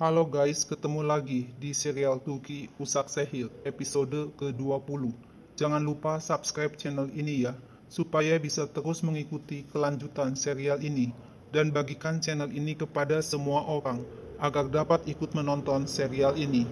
Halo guys, ketemu lagi di serial Turki Usak Sehir episode ke-20. Jangan lupa subscribe channel ini ya, supaya bisa terus mengikuti kelanjutan serial ini. Dan bagikan channel ini kepada semua orang, agar dapat ikut menonton serial ini.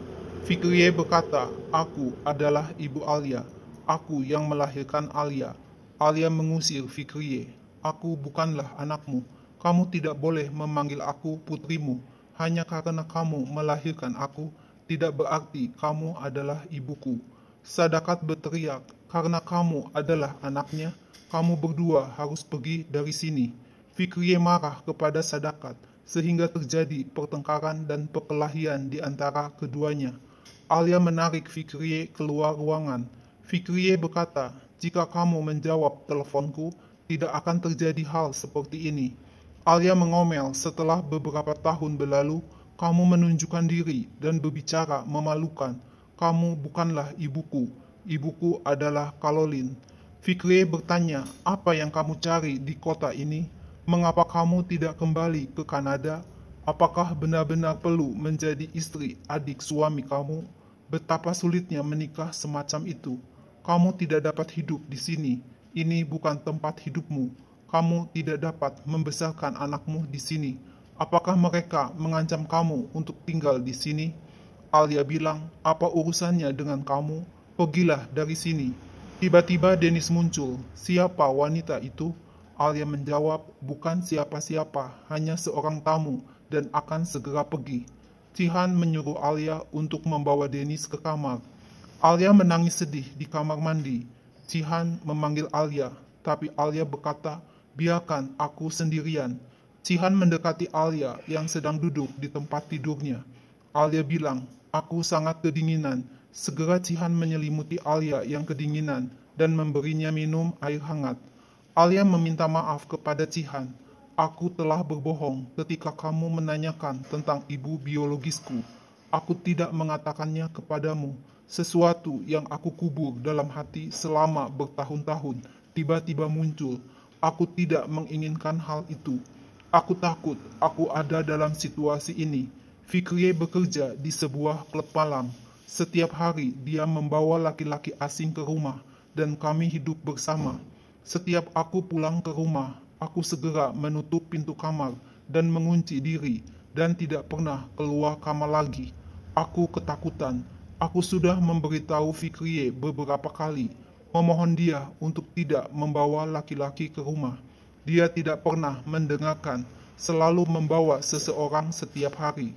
Fikriye berkata, aku adalah ibu Alia, aku yang melahirkan Alia. Alia mengusir Fikriye, aku bukanlah anakmu, kamu tidak boleh memanggil aku putrimu. Hanya karena kamu melahirkan aku, tidak berarti kamu adalah ibuku. Sadakat berteriak, karena kamu adalah anaknya, kamu berdua harus pergi dari sini. Fikriye marah kepada Sadakat, sehingga terjadi pertengkaran dan perkelahian di antara keduanya. Alia menarik Fikriye keluar ruangan. Fikriye berkata, jika kamu menjawab teleponku, tidak akan terjadi hal seperti ini. Alia mengomel, setelah beberapa tahun berlalu, kamu menunjukkan diri dan berbicara memalukan. Kamu bukanlah ibuku. Ibuku adalah Kalolin. Fikriye bertanya, apa yang kamu cari di kota ini? Mengapa kamu tidak kembali ke Kanada? Apakah benar-benar perlu menjadi istri adik suami kamu? Betapa sulitnya menikah semacam itu. Kamu tidak dapat hidup di sini. Ini bukan tempat hidupmu. Kamu tidak dapat membesarkan anakmu di sini. Apakah mereka mengancam kamu untuk tinggal di sini? Alia bilang, apa urusannya dengan kamu? Pergilah dari sini. Tiba-tiba Dennis muncul. Siapa wanita itu? Alia menjawab, bukan siapa-siapa, hanya seorang tamu dan akan segera pergi. Cihan menyuruh Alia untuk membawa Dennis ke kamar. Alia menangis sedih di kamar mandi. Cihan memanggil Alia, tapi Alia berkata, biarkan aku sendirian. Cihan mendekati Alia yang sedang duduk di tempat tidurnya. Alia bilang, aku sangat kedinginan. Segera Cihan menyelimuti Alia yang kedinginan dan memberinya minum air hangat. Alia meminta maaf kepada Cihan. Aku telah berbohong ketika kamu menanyakan tentang ibu biologisku. Aku tidak mengatakannya kepadamu. Sesuatu yang aku kubur dalam hati selama bertahun-tahun tiba-tiba muncul. Aku tidak menginginkan hal itu. Aku takut aku ada dalam situasi ini. Fikriye bekerja di sebuah klub malam. Setiap hari dia membawa laki-laki asing ke rumah dan kami hidup bersama. Setiap aku pulang ke rumah, aku segera menutup pintu kamar dan mengunci diri dan tidak pernah keluar kamar lagi. Aku ketakutan. Aku sudah memberitahu Fikriye beberapa kali, memohon dia untuk tidak membawa laki-laki ke rumah. Dia tidak pernah mendengarkan, selalu membawa seseorang setiap hari.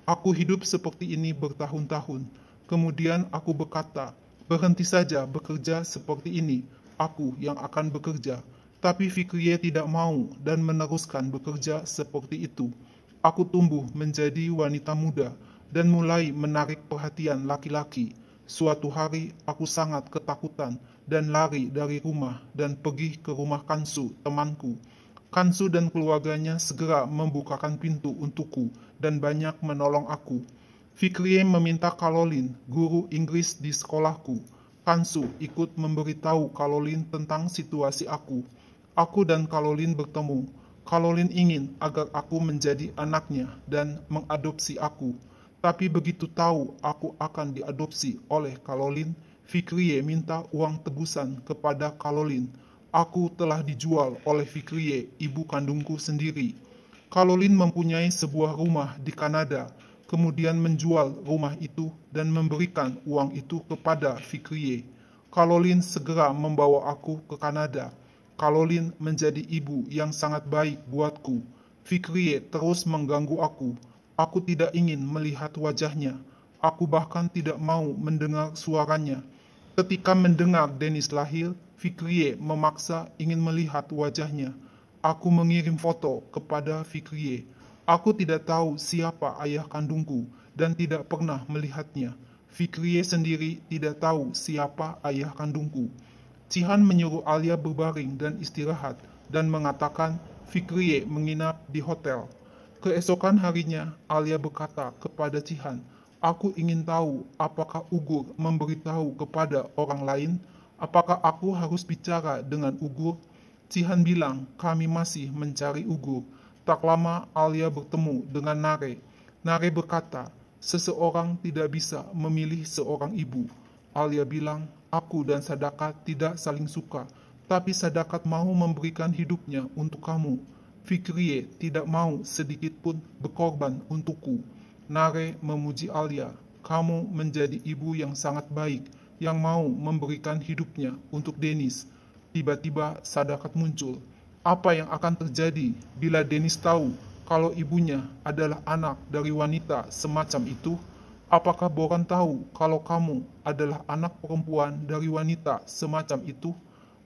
Aku hidup seperti ini bertahun-tahun. Kemudian aku berkata, berhenti saja bekerja seperti ini, aku yang akan bekerja. Tapi Fikriye tidak mau dan meneruskan bekerja seperti itu. Aku tumbuh menjadi wanita muda dan mulai menarik perhatian laki-laki. Suatu hari aku sangat ketakutan dan lari dari rumah dan pergi ke rumah Kansu, temanku. Kansu dan keluarganya segera membukakan pintu untukku dan banyak menolong aku. Fikriye meminta Kalolin, guru Inggris di sekolahku. Kansu ikut memberitahu Kalolin tentang situasi aku. Aku dan Kalolin bertemu. Kalolin ingin agar aku menjadi anaknya dan mengadopsi aku. Tapi begitu tahu aku akan diadopsi oleh Kalolin, Fikriye minta uang tebusan kepada Kalolin. Aku telah dijual oleh Fikriye, ibu kandungku sendiri. Kalolin mempunyai sebuah rumah di Kanada, kemudian menjual rumah itu dan memberikan uang itu kepada Fikriye. Kalolin segera membawa aku ke Kanada. Kalolin menjadi ibu yang sangat baik buatku. Fikriye terus mengganggu aku. Aku tidak ingin melihat wajahnya. Aku bahkan tidak mau mendengar suaranya. Ketika mendengar Dennis lahir, Fikriye memaksa ingin melihat wajahnya. Aku mengirim foto kepada Fikriye. Aku tidak tahu siapa ayah kandungku dan tidak pernah melihatnya. Fikriye sendiri tidak tahu siapa ayah kandungku. Cihan menyuruh Alia berbaring dan istirahat dan mengatakan Fikriye menginap di hotel. Keesokan harinya, Alia berkata kepada Cihan, aku ingin tahu apakah Ugur memberitahu kepada orang lain, apakah aku harus bicara dengan Ugur. Cihan bilang, kami masih mencari Ugur. Tak lama Alia bertemu dengan Nare. Nare berkata, seseorang tidak bisa memilih seorang ibu. Alia bilang, aku dan Sadakat tidak saling suka, tapi Sadakat mau memberikan hidupnya untuk kamu. Fikriye tidak mau sedikit pun berkorban untukku. Nare memuji Alia, kamu menjadi ibu yang sangat baik, yang mau memberikan hidupnya untuk Dennis. Tiba-tiba Sadakat muncul. Apa yang akan terjadi bila Dennis tahu kalau ibunya adalah anak dari wanita semacam itu? Apakah Boran tahu kalau kamu adalah anak perempuan dari wanita semacam itu?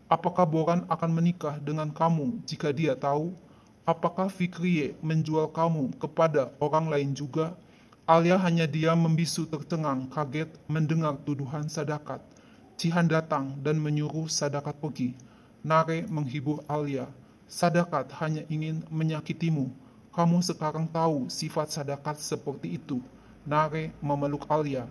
Apakah Boran akan menikah dengan kamu jika dia tahu? Apakah Fikriye menjual kamu kepada orang lain juga? Alia hanya diam membisu tercengang kaget mendengar tuduhan Sadakat. Cihan datang dan menyuruh Sadakat pergi. Nare menghibur Alia. Sadakat hanya ingin menyakitimu. Kamu sekarang tahu sifat Sadakat seperti itu. Nare memeluk Alia.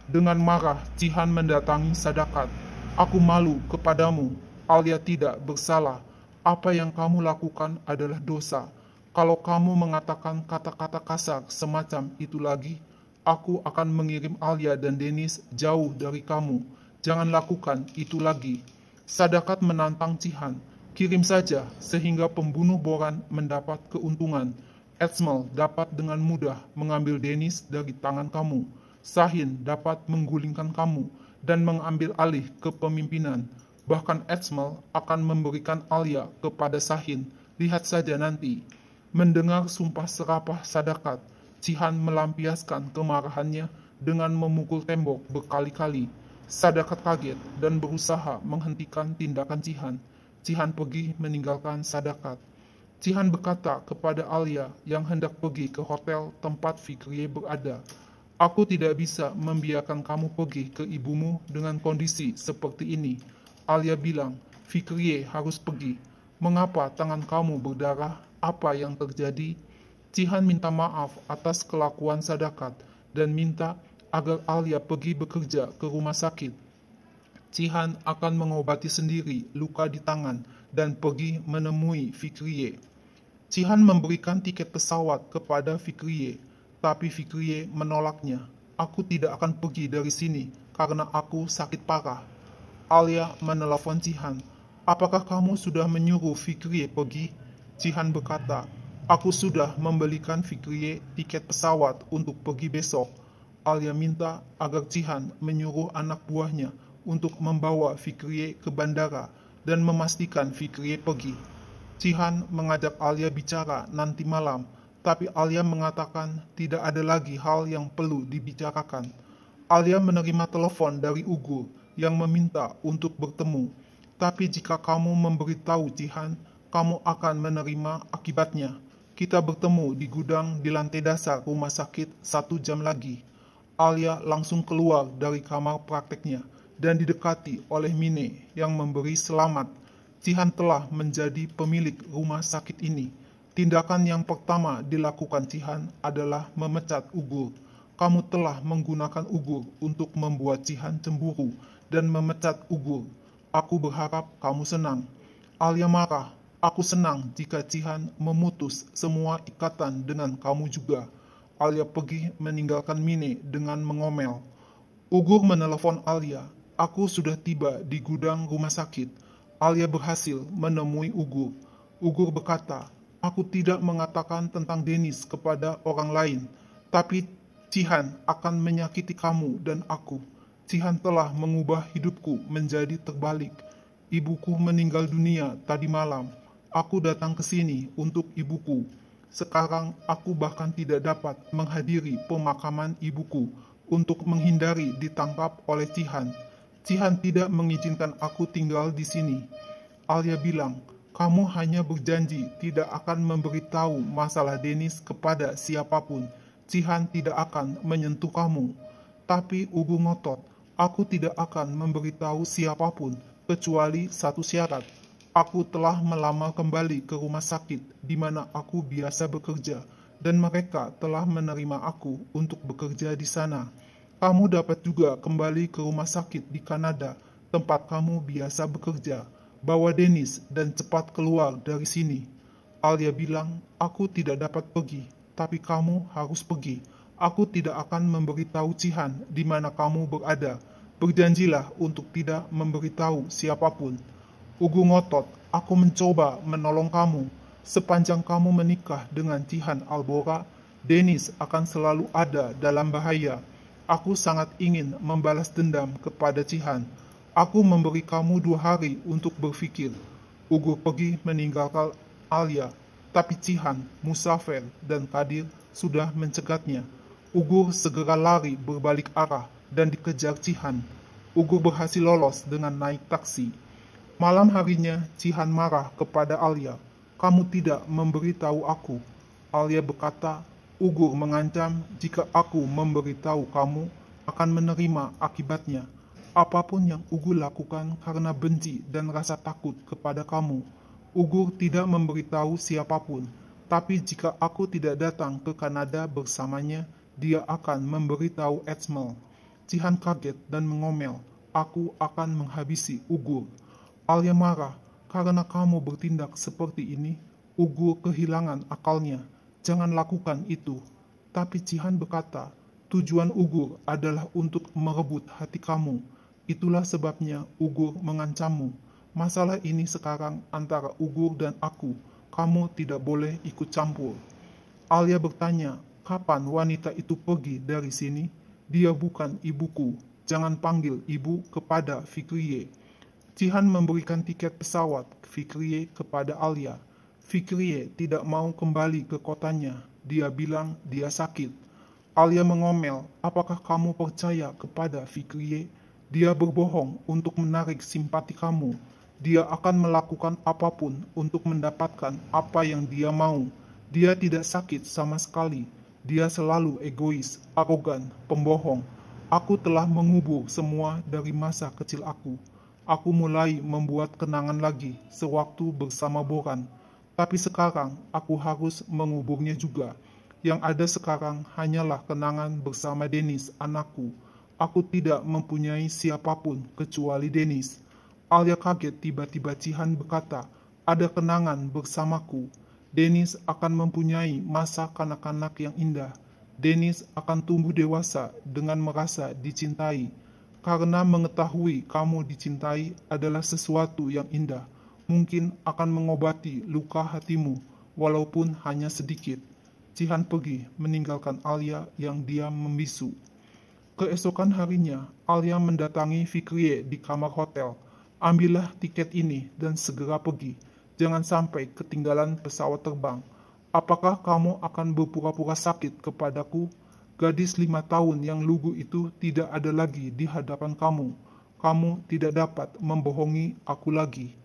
Dengan marah, Cihan mendatangi Sadakat. Aku malu kepadamu. Alia tidak bersalah. Apa yang kamu lakukan adalah dosa. Kalau kamu mengatakan kata-kata kasar semacam itu lagi, aku akan mengirim Alia dan Dennis jauh dari kamu. Jangan lakukan itu lagi. Sadakat menantang Cihan. Kirim saja sehingga pembunuh Boran mendapat keuntungan. Edsmel dapat dengan mudah mengambil Dennis dari tangan kamu. Sahin dapat menggulingkan kamu dan mengambil alih kepemimpinan. Bahkan Edsmel akan memberikan Alia kepada Sahin. Lihat saja nanti. Mendengar sumpah serapah Sadakat, Cihan melampiaskan kemarahannya dengan memukul tembok berkali-kali. Sadakat kaget dan berusaha menghentikan tindakan Cihan. Cihan pergi meninggalkan Sadakat. Cihan berkata kepada Alia yang hendak pergi ke hotel tempat Fikriye berada, aku tidak bisa membiarkan kamu pergi ke ibumu dengan kondisi seperti ini. Alia bilang, Fikriye harus pergi. Mengapa tangan kamu berdarah? Apa yang terjadi? Cihan minta maaf atas kelakuan Sadakat dan minta agar Alia pergi bekerja ke rumah sakit. Cihan akan mengobati sendiri luka di tangan dan pergi menemui Fikriye. Cihan memberikan tiket pesawat kepada Fikriye, tapi Fikriye menolaknya. Aku tidak akan pergi dari sini karena aku sakit parah. Alia menelepon Cihan. Apakah kamu sudah menyuruh Fikriye pergi? Cihan berkata, aku sudah membelikan Fikriye tiket pesawat untuk pergi besok. Alia minta agar Cihan menyuruh anak buahnya untuk membawa Fikriye ke bandara dan memastikan Fikriye pergi. Cihan mengajak Alia bicara nanti malam, tapi Alia mengatakan tidak ada lagi hal yang perlu dibicarakan. Alia menerima telepon dari Ugur yang meminta untuk bertemu, tapi jika kamu memberitahu Cihan, kamu akan menerima akibatnya. Kita bertemu di gudang di lantai dasar rumah sakit 1 jam lagi. Alia langsung keluar dari kamar prakteknya dan didekati oleh Mine yang memberi selamat. Cihan telah menjadi pemilik rumah sakit ini. Tindakan yang pertama dilakukan Cihan adalah memecat Ugur. Kamu telah menggunakan Ugur untuk membuat Cihan cemburu dan memecat Ugur. Aku berharap kamu senang. Alia marah. Aku senang jika Cihan memutus semua ikatan dengan kamu juga. Alia pergi meninggalkan Mine dengan mengomel. Ugur menelepon Alia. Aku sudah tiba di gudang rumah sakit. Alia berhasil menemui Ugur. Ugur berkata, aku tidak mengatakan tentang Dennis kepada orang lain, tapi Cihan akan menyakiti kamu dan aku. Cihan telah mengubah hidupku menjadi terbalik. Ibuku meninggal dunia tadi malam. Aku datang ke sini untuk ibuku. Sekarang aku bahkan tidak dapat menghadiri pemakaman ibuku untuk menghindari ditangkap oleh Cihan. Cihan tidak mengizinkan aku tinggal di sini. Alia bilang, kamu hanya berjanji tidak akan memberitahu masalah Dennis kepada siapapun. Cihan tidak akan menyentuh kamu. Tapi Ugur ngotot, aku tidak akan memberitahu siapapun, kecuali satu syarat. Aku telah melamar kembali ke rumah sakit di mana aku biasa bekerja, dan mereka telah menerima aku untuk bekerja di sana. Kamu dapat juga kembali ke rumah sakit di Kanada, tempat kamu biasa bekerja. Bawa Dennis dan cepat keluar dari sini. Alia bilang, aku tidak dapat pergi, tapi kamu harus pergi. Aku tidak akan memberitahu Cihan di mana kamu berada. Berjanjilah untuk tidak memberitahu siapapun. Ugu ngotot, aku mencoba menolong kamu. Sepanjang kamu menikah dengan Cihan Albora, Dennis akan selalu ada dalam bahaya. Aku sangat ingin membalas dendam kepada Cihan. Aku memberi kamu 2 hari untuk berpikir. Ugu pergi meninggalkan Alia, tapi Cihan, Musafir, dan Kadir sudah mencegatnya. Ugur segera lari berbalik arah dan dikejar Cihan. Ugur berhasil lolos dengan naik taksi. Malam harinya, Cihan marah kepada Alia. Kamu tidak memberitahu aku. Alia berkata, Ugur mengancam jika aku memberitahu kamu akan menerima akibatnya. Apapun yang Ugur lakukan karena benci dan rasa takut kepada kamu. Ugur tidak memberitahu siapapun. Tapi jika aku tidak datang ke Kanada bersamanya, dia akan memberitahu Esmel. Cihan kaget dan mengomel, aku akan menghabisi Ugur. Alia marah, karena kamu bertindak seperti ini, Ugur kehilangan akalnya. Jangan lakukan itu. Tapi Cihan berkata, tujuan Ugur adalah untuk merebut hati kamu. Itulah sebabnya Ugur mengancammu. Masalah ini sekarang antara Ugur dan aku. Kamu tidak boleh ikut campur. Alia bertanya, kapan wanita itu pergi dari sini? Dia bukan ibuku. Jangan panggil ibu kepada Fikriye. Cihan memberikan tiket pesawat Fikriye kepada Alia. Fikriye tidak mau kembali ke kotanya. Dia bilang dia sakit. Alia mengomel, apakah kamu percaya kepada Fikriye? Dia berbohong untuk menarik simpati kamu. Dia akan melakukan apapun untuk mendapatkan apa yang dia mau. Dia tidak sakit sama sekali. Dia selalu egois, arogan, pembohong. Aku telah mengubur semua dari masa kecil aku. Aku mulai membuat kenangan lagi sewaktu bersama Boran. Tapi sekarang aku harus menguburnya juga. Yang ada sekarang hanyalah kenangan bersama Dennis, anakku. Aku tidak mempunyai siapapun kecuali Dennis. Alia kaget tiba-tiba Cihan berkata, ada kenangan bersamaku. Dennis akan mempunyai masa kanak-kanak yang indah. Dennis akan tumbuh dewasa dengan merasa dicintai. Karena mengetahui kamu dicintai adalah sesuatu yang indah. Mungkin akan mengobati luka hatimu, walaupun hanya sedikit. Cihan pergi meninggalkan Alia yang diam membisu. Keesokan harinya, Alia mendatangi Fikriye di kamar hotel. Ambillah tiket ini dan segera pergi. Jangan sampai ketinggalan pesawat terbang. Apakah kamu akan berpura-pura sakit kepadaku? Gadis 5 tahun yang lugu itu tidak ada lagi di hadapan kamu. Kamu tidak dapat membohongi aku lagi.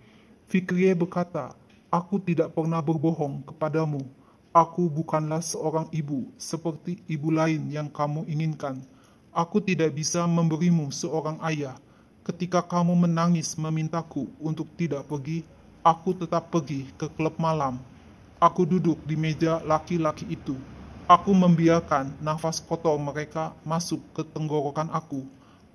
Fikriye berkata, aku tidak pernah berbohong kepadamu. Aku bukanlah seorang ibu seperti ibu lain yang kamu inginkan. Aku tidak bisa memberimu seorang ayah. Ketika kamu menangis memintaku untuk tidak pergi, aku tetap pergi ke klub malam. Aku duduk di meja laki-laki itu. Aku membiarkan nafas kotor mereka masuk ke tenggorokan aku.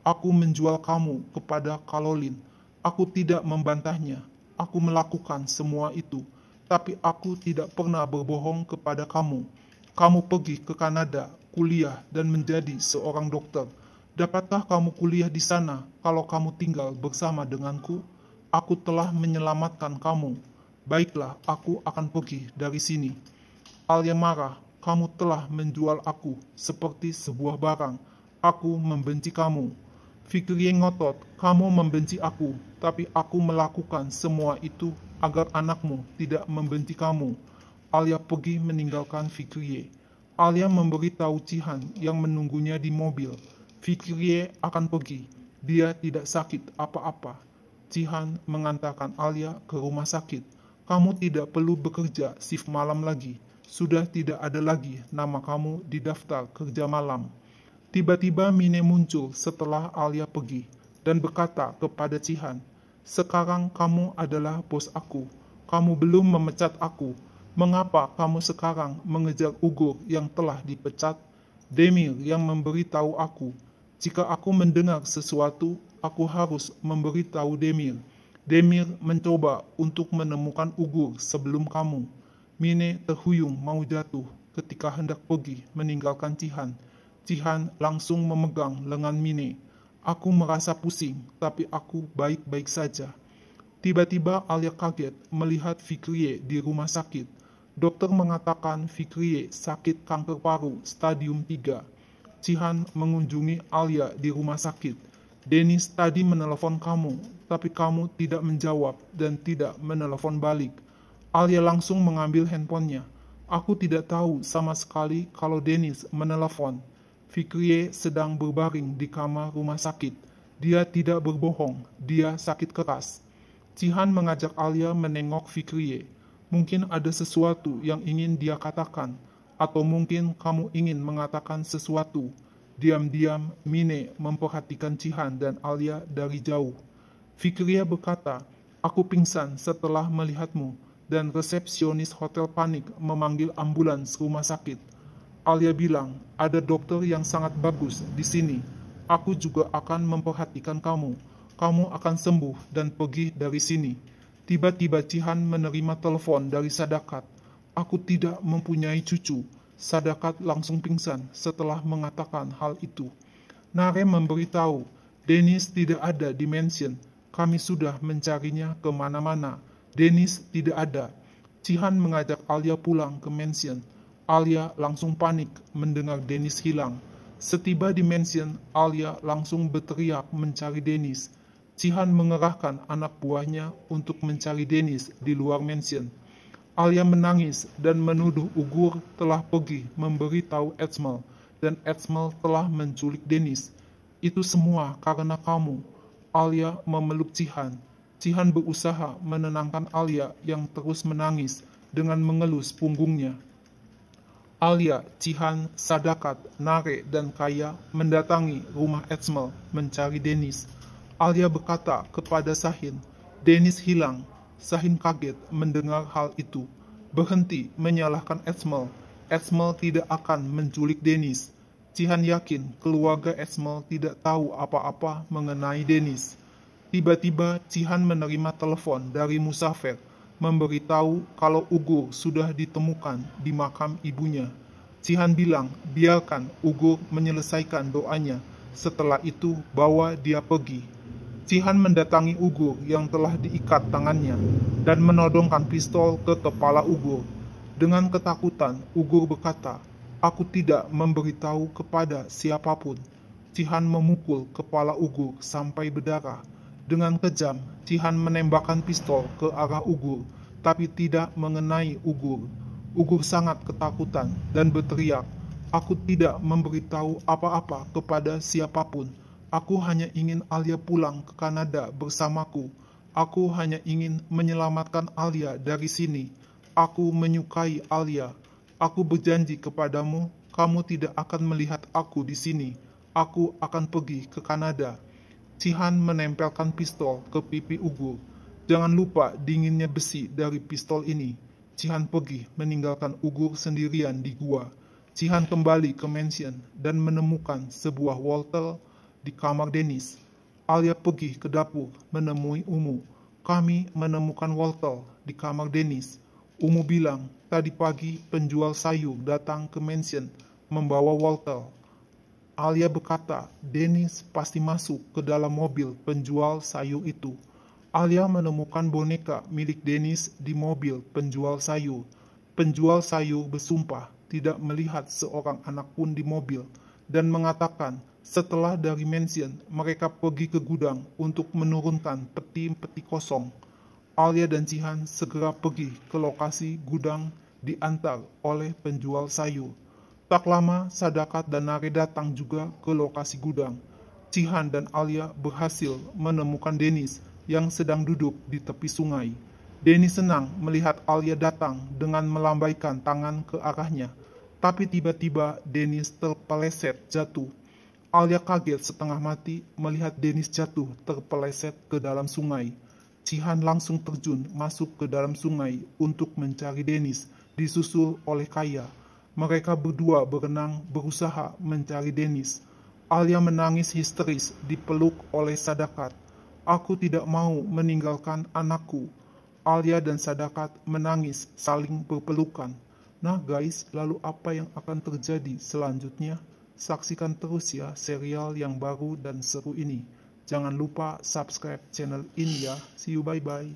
Aku menjual kamu kepada Caroline. Aku tidak membantahnya. Aku melakukan semua itu. Tapi aku tidak pernah berbohong kepada kamu. Kamu pergi ke Kanada, kuliah, dan menjadi seorang dokter. Dapatkah kamu kuliah di sana kalau kamu tinggal bersama denganku? Aku telah menyelamatkan kamu. Baiklah, aku akan pergi dari sini. Alia marah, kamu telah menjual aku seperti sebuah barang. Aku membenci kamu. Fikriye ngotot, kamu membenci aku, tapi aku melakukan semua itu agar anakmu tidak membenci kamu. Alia pergi meninggalkan Fikriye. Alia memberitahu Cihan yang menunggunya di mobil. Fikriye akan pergi. Dia tidak sakit apa-apa. Cihan mengantarkan Alia ke rumah sakit. Kamu tidak perlu bekerja shift malam lagi. Sudah tidak ada lagi nama kamu di daftar kerja malam. Tiba-tiba Mine muncul setelah Alia pergi dan berkata kepada Cihan, sekarang kamu adalah bos aku. Kamu belum memecat aku. Mengapa kamu sekarang mengejar Ugur yang telah dipecat? Demir yang memberitahu aku. Jika aku mendengar sesuatu, aku harus memberitahu Demir. Demir mencoba untuk menemukan Ugur sebelum kamu. Mine terhuyung mau jatuh ketika hendak pergi meninggalkan Cihan. Cihan langsung memegang lengan Mine. Aku merasa pusing, tapi aku baik-baik saja. Tiba-tiba Alia kaget melihat Fikriye di rumah sakit. Dokter mengatakan Fikriye sakit kanker paru stadium 3. Cihan mengunjungi Alia di rumah sakit. Dennis tadi menelepon kamu, tapi kamu tidak menjawab dan tidak menelepon balik. Alia langsung mengambil handphonenya. Aku tidak tahu sama sekali kalau Dennis menelepon. Fikriye sedang berbaring di kamar rumah sakit. Dia tidak berbohong, dia sakit keras. Cihan mengajak Alia menengok Fikriye. Mungkin ada sesuatu yang ingin dia katakan, atau mungkin kamu ingin mengatakan sesuatu. Diam-diam, Mine memperhatikan Cihan dan Alia dari jauh. Fikriye berkata, aku pingsan setelah melihatmu, dan resepsionis hotel panik memanggil ambulans rumah sakit. Alia bilang, ada dokter yang sangat bagus di sini. Aku juga akan memperhatikan kamu. Kamu akan sembuh dan pergi dari sini. Tiba-tiba Cihan menerima telepon dari Sadakat. Aku tidak mempunyai cucu. Sadakat langsung pingsan setelah mengatakan hal itu. Nare memberitahu, Dennis tidak ada di mansion. Kami sudah mencarinya kemana-mana. Dennis tidak ada. Cihan mengajak Alia pulang ke mansion. Alia langsung panik mendengar Dennis hilang. Setiba di mansion, Alia langsung berteriak mencari Dennis. Cihan mengerahkan anak buahnya untuk mencari Dennis di luar mansion. Alia menangis dan menuduh Ugur telah pergi memberitahu Edsmal dan Edsmal telah menculik Dennis. Itu semua karena kamu. Alia memeluk Cihan. Cihan berusaha menenangkan Alia yang terus menangis dengan mengelus punggungnya. Alia, Cihan, Sadakat, Nare, dan Kaya mendatangi rumah Edsmal mencari Dennis. Alia berkata kepada Sahin, Dennis hilang. Sahin kaget mendengar hal itu. Berhenti menyalahkan Edsmal. Edsmal tidak akan menculik Dennis. Cihan yakin keluarga Edsmal tidak tahu apa-apa mengenai Dennis. Tiba-tiba Cihan menerima telepon dari Musafir, memberitahu kalau Ugur sudah ditemukan di makam ibunya. Cihan bilang, biarkan Ugur menyelesaikan doanya. Setelah itu, bawa dia pergi. Cihan mendatangi Ugur yang telah diikat tangannya dan menodongkan pistol ke kepala Ugur. Dengan ketakutan, Ugur berkata, aku tidak memberitahu kepada siapapun. Cihan memukul kepala Ugur sampai berdarah. Dengan kejam, Cihan menembakkan pistol ke arah Ugur, tapi tidak mengenai Ugur. Ugur sangat ketakutan dan berteriak, aku tidak memberitahu apa-apa kepada siapapun. Aku hanya ingin Alia pulang ke Kanada bersamaku. Aku hanya ingin menyelamatkan Alia dari sini. Aku menyukai Alia. Aku berjanji kepadamu, kamu tidak akan melihat aku di sini. Aku akan pergi ke Kanada. Cihan menempelkan pistol ke pipi Ugur. Jangan lupa dinginnya besi dari pistol ini. Cihan pergi meninggalkan Ugur sendirian di gua. Cihan kembali ke mansion dan menemukan sebuah wortel di kamar Dennis. Alia pergi ke dapur menemui Umu. Kami menemukan wortel di kamar Dennis. Umu bilang, tadi pagi penjual sayur datang ke mansion membawa wortel. Alia berkata, Dennis pasti masuk ke dalam mobil penjual sayur itu. Alia menemukan boneka milik Dennis di mobil penjual sayur. Penjual sayur bersumpah tidak melihat seorang anak pun di mobil dan mengatakan setelah dari mansion mereka pergi ke gudang untuk menurunkan peti-peti kosong. Alia dan Cihan segera pergi ke lokasi gudang diantar oleh penjual sayur. Tak lama, Sadakat dan Nare datang juga ke lokasi gudang. Cihan dan Alia berhasil menemukan Dennis yang sedang duduk di tepi sungai. Dennis senang melihat Alia datang dengan melambaikan tangan ke arahnya. Tapi tiba-tiba Dennis terpeleset jatuh. Alia kaget setengah mati melihat Dennis jatuh terpeleset ke dalam sungai. Cihan langsung terjun masuk ke dalam sungai untuk mencari Dennis, disusul oleh Kaya. Mereka berdua berenang berusaha mencari Dennis. Alia menangis histeris dipeluk oleh Sadakat. Aku tidak mau meninggalkan anakku. Alia dan Sadakat menangis saling berpelukan. Nah guys, lalu apa yang akan terjadi selanjutnya? Saksikan terus ya serial yang baru dan seru ini. Jangan lupa subscribe channel ini ya. See you, bye-bye.